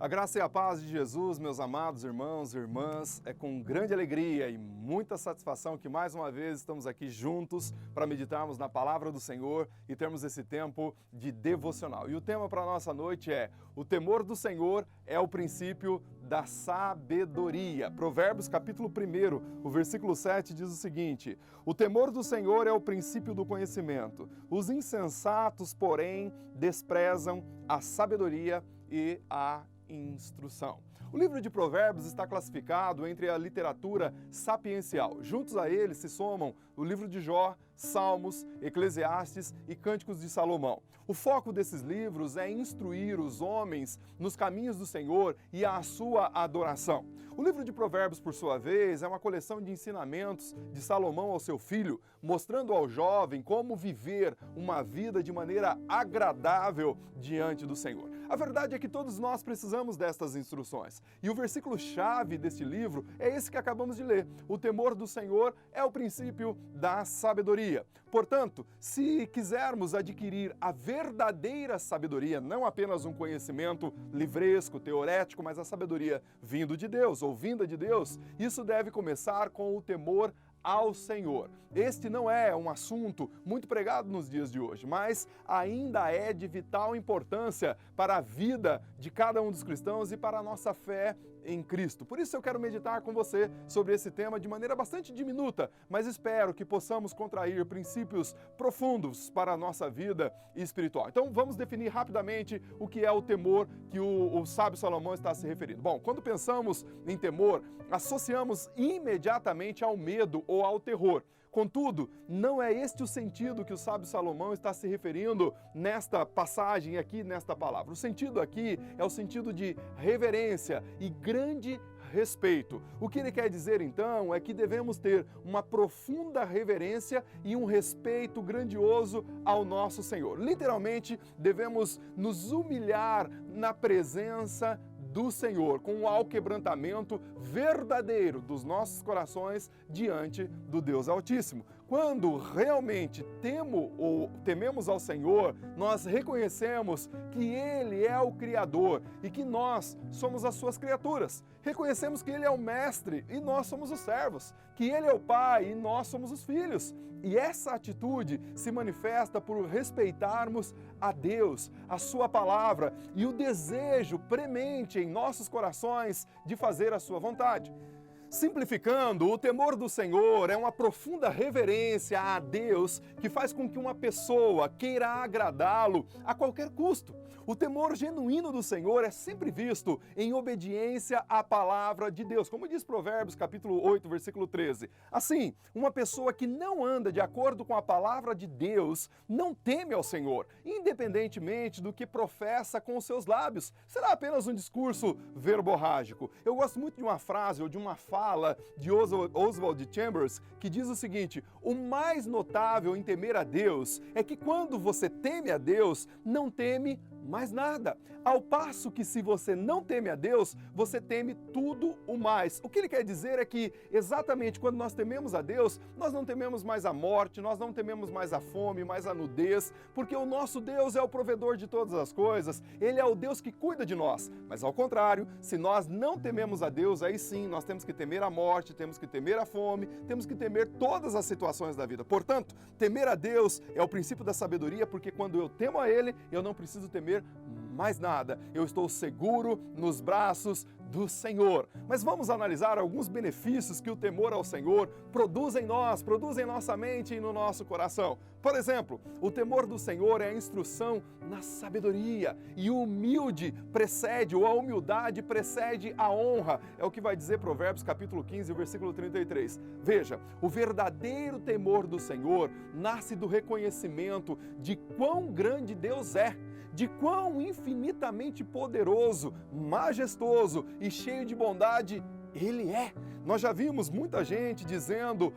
A graça e a paz de Jesus, meus amados irmãos e irmãs, é com grande alegria e muita satisfação que mais uma vez estamos aqui juntos para meditarmos na palavra do Senhor e termos esse tempo de devocional. E o tema para a nossa noite é: o temor do Senhor é o princípio da sabedoria. Provérbios capítulo 1, o versículo 7 diz o seguinte: o temor do Senhor é o princípio do conhecimento. Os insensatos, porém, desprezam a sabedoria e a instrução. O livro de Provérbios está classificado entre a literatura sapiencial. Juntos a ele se somam o livro de Jó, Salmos, Eclesiastes e Cânticos de Salomão. O foco desses livros é instruir os homens nos caminhos do Senhor e à sua adoração. O livro de Provérbios, por sua vez, é uma coleção de ensinamentos de Salomão ao seu filho, mostrando ao jovem como viver uma vida de maneira agradável diante do Senhor. A verdade é que todos nós precisamos destas instruções. E o versículo-chave deste livro é esse que acabamos de ler. O temor do Senhor é o princípio da sabedoria. Portanto, se quisermos adquirir a verdadeira sabedoria, não apenas um conhecimento livresco, teorético, mas a sabedoria vindo de Deus ou vinda de Deus, isso deve começar com o temor ao Senhor. Este não é um assunto muito pregado nos dias de hoje, mas ainda é de vital importância para a vida de cada um dos cristãos e para a nossa fé em Cristo. Por isso eu quero meditar com você sobre esse tema de maneira bastante diminuta, mas espero que possamos contrair princípios profundos para a nossa vida espiritual. Então vamos definir rapidamente o que é o temor que o sábio Salomão está se referindo. Bom, quando pensamos em temor, associamos imediatamente ao medo ou ao terror. Contudo, não é este o sentido que o sábio Salomão está se referindo nesta passagem aqui, nesta palavra. O sentido aqui é o sentido de reverência e grande respeito. O que ele quer dizer então é que devemos ter uma profunda reverência e um respeito grandioso ao nosso Senhor. Literalmente, devemos nos humilhar na presença do Senhor, com o alquebrantamento verdadeiro dos nossos corações diante do Deus Altíssimo. Quando realmente tememos ao Senhor, nós reconhecemos que Ele é o Criador e que nós somos as suas criaturas. Reconhecemos que Ele é o Mestre e nós somos os servos, que Ele é o Pai e nós somos os filhos. E essa atitude se manifesta por respeitarmos a Deus, a Sua palavra e o desejo premente em nossos corações de fazer a Sua vontade. Simplificando, o temor do Senhor é uma profunda reverência a Deus que faz com que uma pessoa queira agradá-lo a qualquer custo. O temor genuíno do Senhor é sempre visto em obediência à palavra de Deus, como diz Provérbios capítulo 8, versículo 13. Assim, uma pessoa que não anda de acordo com a palavra de Deus não teme ao Senhor, independentemente do que professa com os seus lábios. Será apenas um discurso verborrágico. Eu gosto muito de uma frase ou de uma fala de Oswald Chambers que diz o seguinte: o mais notável em temer a Deus é que quando você teme a Deus, não teme mais nada. Ao passo que se você não teme a Deus, você teme tudo o mais. O que ele quer dizer é que exatamente quando nós tememos a Deus, nós não tememos mais a morte, nós não tememos mais a fome, mais a nudez, porque o nosso Deus é o provedor de todas as coisas, Ele é o Deus que cuida de nós. Mas ao contrário, se nós não tememos a Deus, aí sim nós temos que temer a morte, temos que temer a fome, temos que temer todas as situações da vida. Portanto, temer a Deus é o princípio da sabedoria, porque quando eu temo a Ele, eu não preciso temer mais nada. Eu estou seguro nos braços do Senhor. Mas vamos analisar alguns benefícios que o temor ao Senhor produz em nós, produz em nossa mente e no nosso coração. Por exemplo, o temor do Senhor é a instrução na sabedoria e o humilde precede, ou a humildade precede a honra. É o que vai dizer Provérbios capítulo 15, versículo 33. Veja, o verdadeiro temor do Senhor nasce do reconhecimento de quão grande Deus é, de quão infinitamente poderoso, majestoso e cheio de bondade Ele é. Nós já vimos muita gente dizendo: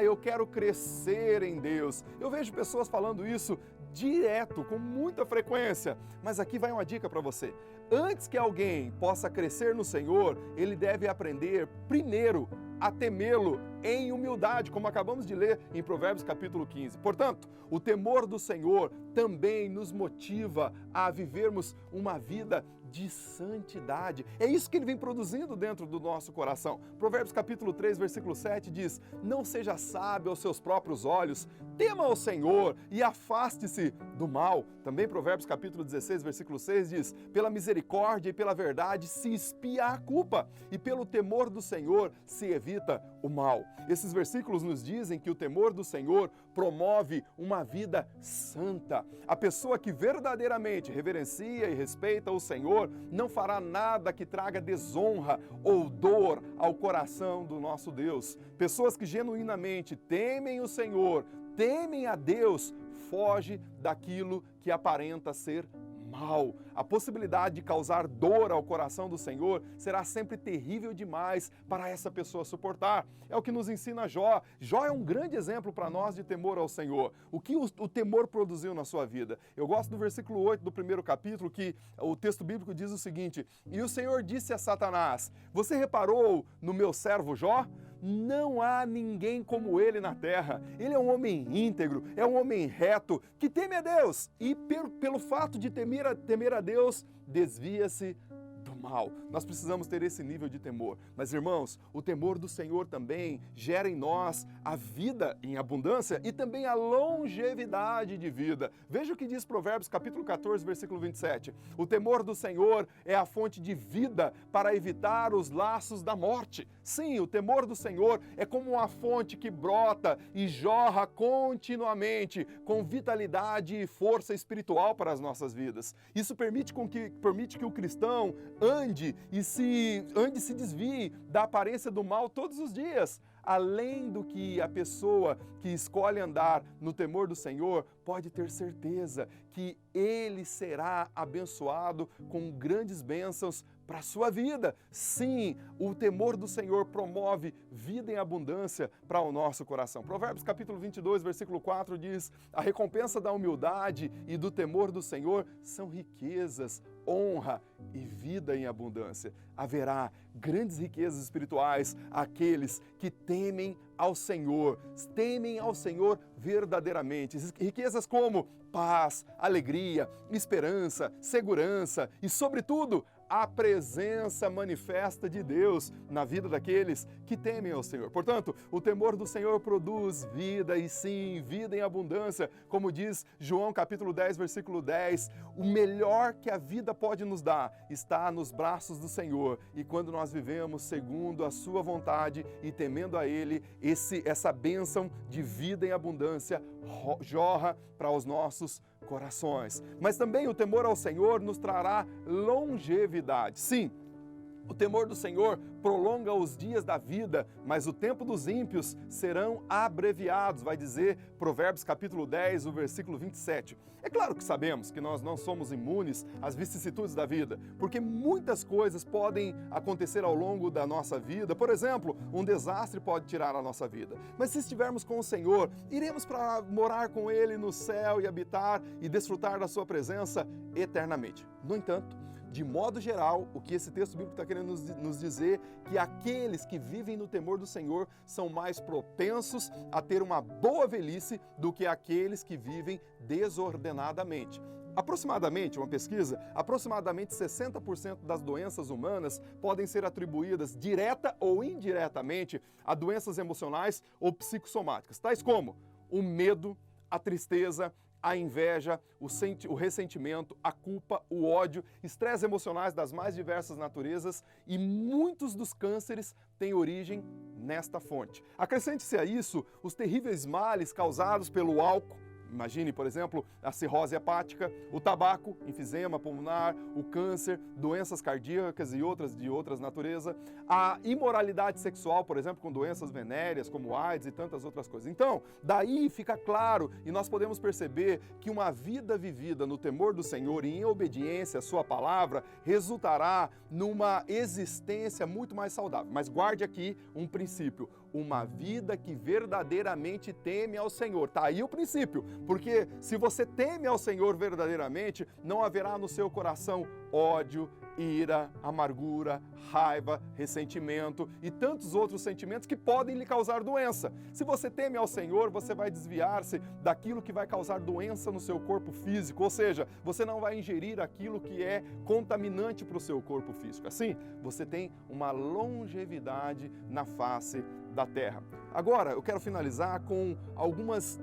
eu quero crescer em Deus. Eu vejo pessoas falando isso direto, com muita frequência. Mas aqui vai uma dica para você. Antes que alguém possa crescer no Senhor, ele deve aprender primeiro a temê-lo em humildade, como acabamos de ler em Provérbios capítulo 15. Portanto, o temor do Senhor também nos motiva a vivermos uma vida de santidade. É isso que ele vem produzindo dentro do nosso coração. Provérbios capítulo 3, versículo 7 diz: não seja sábio aos seus próprios olhos, tema ao Senhor e afaste-se do mal. Também Provérbios capítulo 16, versículo 6 diz: pela misericórdia e pela verdade se expia a culpa, e pelo temor do Senhor se evita o mal. Esses versículos nos dizem que o temor do Senhor promove uma vida santa. A pessoa que verdadeiramente reverencia e respeita o Senhor não fará nada que traga desonra ou dor ao coração do nosso Deus. Pessoas que genuinamente temem o Senhor, temem a Deus, foge daquilo que aparenta ser mal. A possibilidade de causar dor ao coração do Senhor será sempre terrível demais para essa pessoa suportar. É o que nos ensina Jó. Jó é um grande exemplo para nós de temor ao Senhor. O que o temor produziu na sua vida? Eu gosto do versículo 8 do primeiro capítulo, que o texto bíblico diz o seguinte: e o Senhor disse a Satanás: você reparou no meu servo Jó? Não há ninguém como ele na terra. Ele é um homem íntegro, é um homem reto, que teme a Deus. E pelo fato de temer a Deus, desvia-se do mal. Nós precisamos ter esse nível de temor. Mas, irmãos, o temor do Senhor também gera em nós a vida em abundância e também a longevidade de vida. Veja o que diz Provérbios capítulo 14, versículo 27. O temor do Senhor é a fonte de vida para evitar os laços da morte. Sim, o temor do Senhor é como uma fonte que brota e jorra continuamente com vitalidade e força espiritual para as nossas vidas. Isso permite que o cristão ande e se desvie da aparência do mal todos os dias. Além do que a pessoa que escolhe andar no temor do Senhor pode ter certeza que ele será abençoado com grandes bênçãos para a sua vida. Sim, o temor do Senhor promove vida em abundância para o nosso coração. Provérbios capítulo 22, versículo 4 diz: a recompensa da humildade e do temor do Senhor são riquezas, honra e vida em abundância. Haverá grandes riquezas espirituais àqueles que temem ao Senhor verdadeiramente. Riquezas como paz, alegria, esperança, segurança e, sobretudo, a presença manifesta de Deus na vida daqueles que temem ao Senhor. Portanto, o temor do Senhor produz vida e sim, vida em abundância. Como diz João capítulo 10, versículo 10, o melhor que a vida pode nos dar está nos braços do Senhor. E quando nós vivemos segundo a sua vontade e temendo a Ele, essa bênção de vida em abundância jorra para os nossos corações. Mas também o temor ao Senhor nos trará longevidade. Sim, o temor do Senhor prolonga os dias da vida, mas o tempo dos ímpios serão abreviados, vai dizer Provérbios capítulo 10, o versículo 27. É claro que sabemos que nós não somos imunes às vicissitudes da vida, porque muitas coisas podem acontecer ao longo da nossa vida. Por exemplo, um desastre pode tirar a nossa vida. Mas se estivermos com o Senhor, iremos para morar com Ele no céu e habitar e desfrutar da sua presença eternamente. No entanto, de modo geral, o que esse texto bíblico está querendo nos dizer que aqueles que vivem no temor do Senhor são mais propensos a ter uma boa velhice do que aqueles que vivem desordenadamente. Aproximadamente 60% das doenças humanas podem ser atribuídas direta ou indiretamente a doenças emocionais ou psicossomáticas, tais como o medo, a tristeza, a inveja, o ressentimento, a culpa, o ódio, estresse emocionais das mais diversas naturezas, e muitos dos cânceres têm origem nesta fonte. Acrescente-se a isso os terríveis males causados pelo álcool. Imagine, por exemplo, a cirrose hepática, o tabaco, enfisema pulmonar, o câncer, doenças cardíacas e outras de outras naturezas, a imoralidade sexual, por exemplo, com doenças venéreas como AIDS e tantas outras coisas. Então, daí fica claro e nós podemos perceber que uma vida vivida no temor do Senhor e em obediência à sua palavra resultará numa existência muito mais saudável. Mas guarde aqui um princípio: uma vida que verdadeiramente teme ao Senhor. Está aí o princípio, porque se você teme ao Senhor verdadeiramente, não haverá no seu coração ódio, ira, amargura, raiva, ressentimento e tantos outros sentimentos que podem lhe causar doença. Se você teme ao Senhor, você vai desviar-se daquilo que vai causar doença no seu corpo físico, ou seja, você não vai ingerir aquilo que é contaminante para o seu corpo físico. Assim, você tem uma longevidade na face da terra. Agora, eu quero finalizar com algumas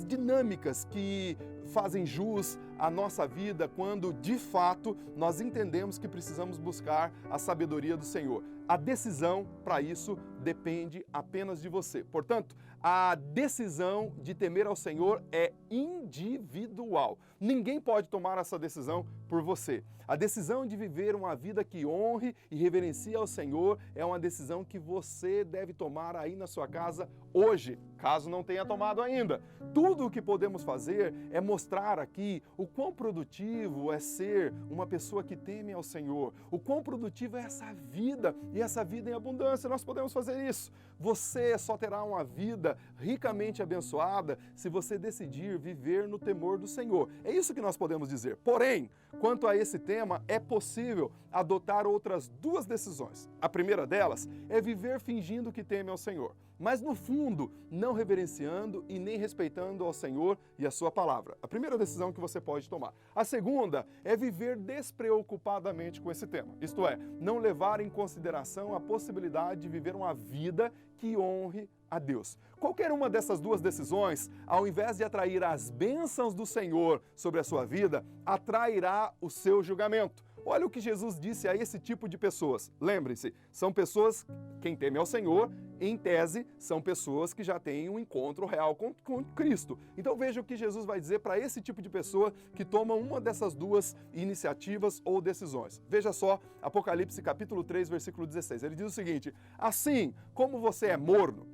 dinâmicas que fazem jus à nossa vida quando, de fato, nós entendemos que precisamos buscar a sabedoria do Senhor. A decisão para isso depende apenas de você. Portanto, a decisão de temer ao Senhor é individual. Ninguém pode tomar essa decisão por você. A decisão de viver uma vida que honre e reverencie ao Senhor é uma decisão que você deve tomar aí na sua casa hoje, caso não tenha tomado ainda. Tudo o que podemos fazer é mostrar aqui o quão produtivo é ser uma pessoa que teme ao Senhor, o quão produtivo é essa vida, e essa vida em abundância. Nós podemos fazer isso. Você só terá uma vida ricamente abençoada se você decidir viver no temor do Senhor. É isso que nós podemos dizer. Porém, quanto a esse tema, é possível adotar outras duas decisões. A primeira delas é viver fingindo que teme ao Senhor, mas no fundo não reverenciando e nem respeitando ao Senhor e a sua palavra. A primeira decisão que você pode tomar. A segunda é viver despreocupadamente com esse tema, isto é, não levar em consideração a possibilidade de viver uma vida que honre a Deus. Qualquer uma dessas duas decisões, ao invés de atrair as bênçãos do Senhor sobre a sua vida, atrairá o seu julgamento. Olha o que Jesus disse a esse tipo de pessoas. Lembre-se, são pessoas, quem teme ao Senhor, em tese, são pessoas que já têm um encontro real com Cristo. Então veja o que Jesus vai dizer para esse tipo de pessoa que toma uma dessas duas iniciativas ou decisões. Veja só, Apocalipse capítulo 3, versículo 16. Ele diz o seguinte: assim como você é morno,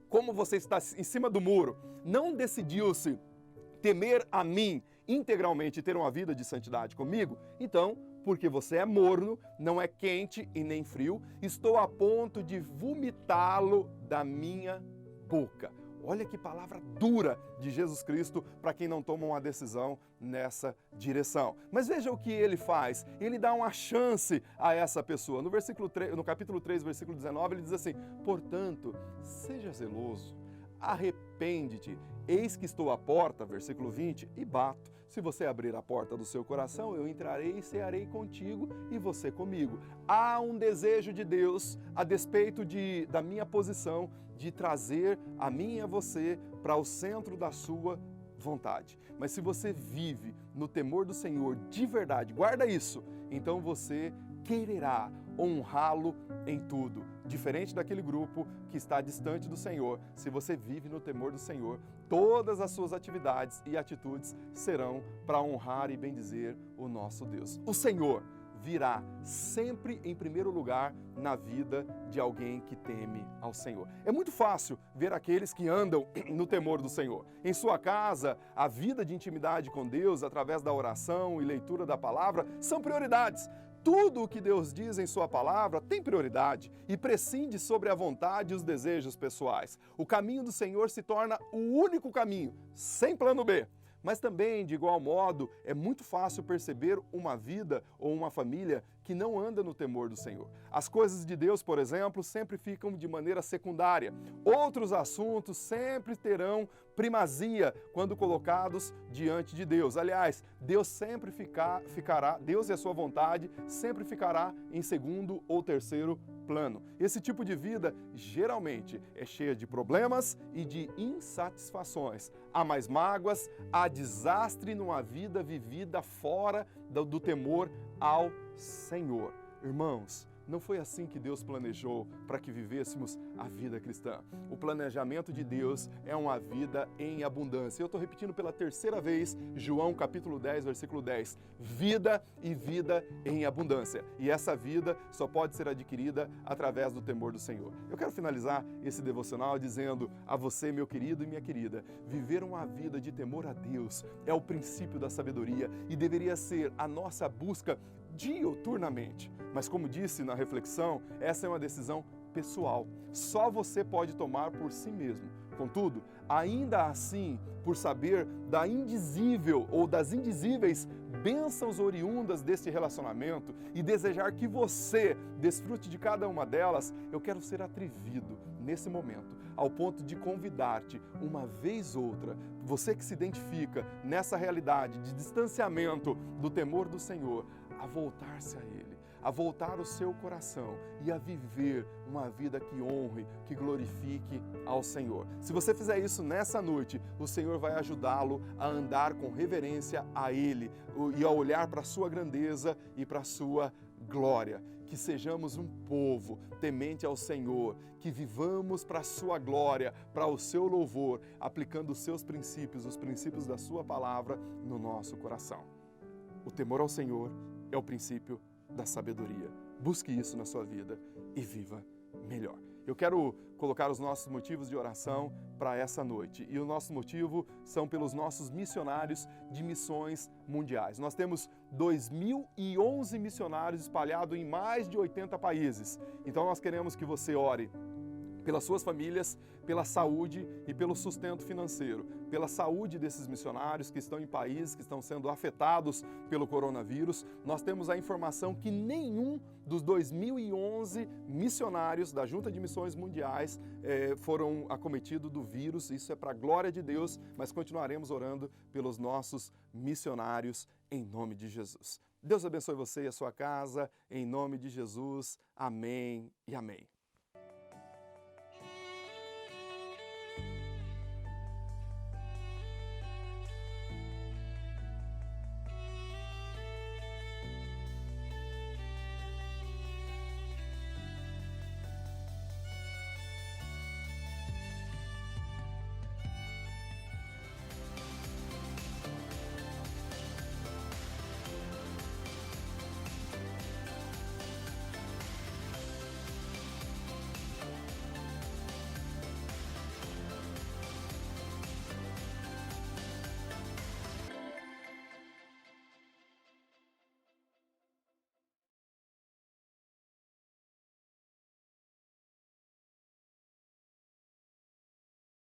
como você está em cima do muro, não decidiu-se temer a mim integralmente e ter uma vida de santidade comigo, então, porque você é morno, não é quente e nem frio, estou a ponto de vomitá-lo da minha boca. Olha que palavra dura de Jesus Cristo para quem não toma uma decisão nessa direção. Mas veja o que ele faz. Ele dá uma chance a essa pessoa. No capítulo 3, versículo 19, ele diz assim: portanto, seja zeloso, arrepende-te, eis que estou à porta, versículo 20, e bato. Se você abrir a porta do seu coração, eu entrarei e cearei contigo e você comigo. Há um desejo de Deus, a despeito da minha posição, de trazer a mim e a você para o centro da sua vontade. Mas se você vive no temor do Senhor de verdade, guarda isso, então você quererá honrá-lo em tudo. Diferente daquele grupo que está distante do Senhor, se você vive no temor do Senhor, todas as suas atividades e atitudes serão para honrar e bendizer o nosso Deus. O Senhor virá sempre em primeiro lugar na vida de alguém que teme ao Senhor. É muito fácil ver aqueles que andam no temor do Senhor. Em sua casa, a vida de intimidade com Deus, através da oração e leitura da palavra, são prioridades. Tudo o que Deus diz em sua palavra tem prioridade e prescinde sobre a vontade e os desejos pessoais. O caminho do Senhor se torna o único caminho, sem plano B. Mas também, de igual modo, é muito fácil perceber uma vida ou uma família que não anda no temor do Senhor. As coisas de Deus, por exemplo, sempre ficam de maneira secundária. Outros assuntos sempre terão primazia quando colocados diante de Deus. Aliás, Deus sempre ficará, Deus e a sua vontade sempre ficará em segundo ou terceiro plano. Esse tipo de vida geralmente é cheia de problemas e de insatisfações. Há mais mágoas, há desastre numa vida vivida fora do temor ao Senhor. Irmãos, não foi assim que Deus planejou para que vivêssemos a vida cristã. O planejamento de Deus é uma vida em abundância. Eu estou repetindo pela terceira vez, João capítulo 10, versículo 10. Vida e vida em abundância. E essa vida só pode ser adquirida através do temor do Senhor. Eu quero finalizar esse devocional dizendo a você, meu querido e minha querida, viver uma vida de temor a Deus é o princípio da sabedoria e deveria ser a nossa busca diuturnamente. Mas como disse na reflexão, essa é uma decisão pessoal. Só você pode tomar por si mesmo. Contudo, ainda assim, por saber da indizível ou das indizíveis bênçãos oriundas deste relacionamento e desejar que você desfrute de cada uma delas, eu quero ser atrevido nesse momento, ao ponto de convidar-te uma vez outra, você que se identifica nessa realidade de distanciamento do temor do Senhor, a voltar-se a Ele, a voltar o seu coração e a viver uma vida que honre, que glorifique ao Senhor. Se você fizer isso nessa noite, o Senhor vai ajudá-lo a andar com reverência a Ele e a olhar para a sua grandeza e para a sua glória. Que sejamos um povo temente ao Senhor, que vivamos para a sua glória, para o seu louvor, aplicando os seus princípios, os princípios da sua palavra no nosso coração. O temor ao Senhor é o princípio da sabedoria. Busque isso na sua vida e viva melhor. Eu quero colocar os nossos motivos de oração para essa noite. E o nosso motivo são pelos nossos missionários de missões mundiais. Nós temos 2.011 missionários espalhados em mais de 80 países. Então nós queremos que você ore pelas suas famílias, pela saúde e pelo sustento financeiro, pela saúde desses missionários que estão em países que estão sendo afetados pelo coronavírus. Nós temos a informação que nenhum dos 2.011 missionários da Junta de Missões Mundiais foram acometidos do vírus. Isso é para a glória de Deus, mas continuaremos orando pelos nossos missionários em nome de Jesus. Deus abençoe você e a sua casa, em nome de Jesus. Amém e amém.